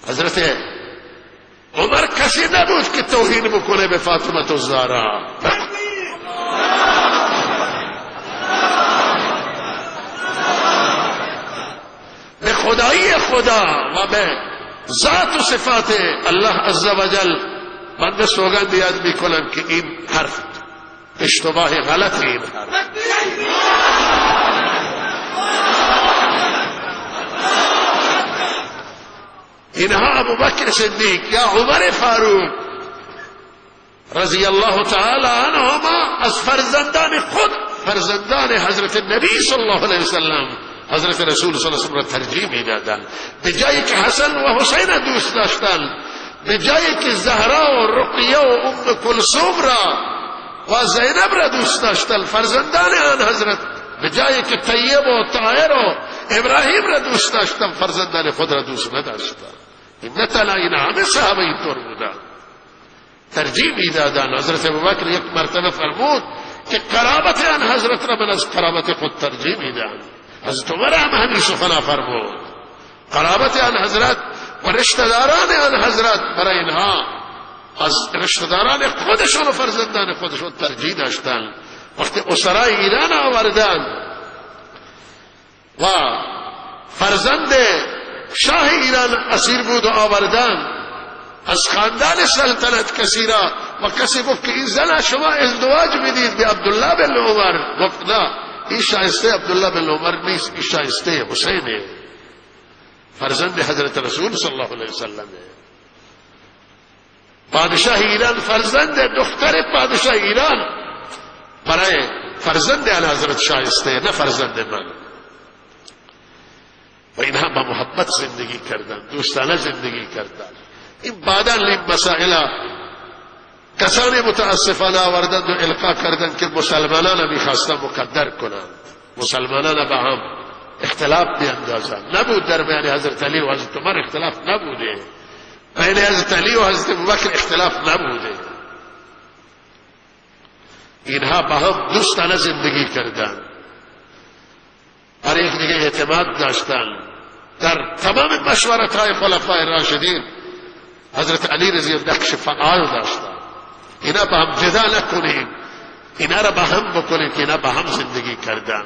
حضرت عمر کسی نبود که توهین بکنه به فاطمه الزهرا. به خدایی خدا و به ذات و صفات الله عزوجل من سوگند یاد میکنم که این حرف اشتباه غلط، این حرف اینها ابوبکر صدیق یا عمر فاروق رضی الله تعالی عنهما از فرزندان خود، فرزندان حضرت نبی صلی الله علیه وسلم، حضرت رسول صلی الله علیه وسلم را ترجیح میدادند. به جایی که حسن و حسین دوست داشتند، به جایی که زهرا و رقیه و ام کلثوم را و زینب را دوست داشتند، فرزندان آن حضرت به جایی که طیب و طاهر و ابراهیم را دوست داشتند، فرزندان خود را دوست نداشتند. این نتلا این همه صحابه اینطور بودند، ترجیح میدادند. حضرت ابوبکر یک مرتبه فرمود که قرابت آن حضرت را من از قرابت خود ترجیح میدم. حضرت عمر هم همین سخن فرمود، قرابت آن حضرت و رشته‌داران آن حضرت برای اینها از رشته‌داران خودشون و فرزندان خودشون ترجیح داشتند. وقتی اسرای ایران آوردند و فرزند شاه ایران اسیر بود و آوردند، از خاندان سلطنت کسی را و کسی گفت که این زن شما ازدواج میدید به عبدالله بن عمر، گفت نه این شایسته عبدالله بن عمر نیست، این شایسته حسینه، فرزند حضرت رسول صلی الله علیه وسلم. پادشاه ایران فرزند دختر پادشاه ایران برای فرزند آن حضرت شایسته، نه فرزند من. و اینها با محبت زندگی کردن، دوستانه زندگی کردن. این بعدا این مسائل کسانی متاسفانه آوردند و القا کردند که مسلمانان میخواستن مقدر کنند، مسلمانان با هم اختلاف بیندازند. نبود در بین حضرت علی و حضرت عمر اختلاف نبوده، بین حضرت علی و حضرت ابوبکر اختلاف نبوده. اینها با هم دوستانه زندگی کردند، برای یک دیگه اعتماد داشتند. در تمام مشورت های خلفای راشدین حضرت علی رضی الله نقش فعال داشتند. اینا با هم جدا نکنیم، اینا را با هم بکنیم که اینا با هم زندگی کردن.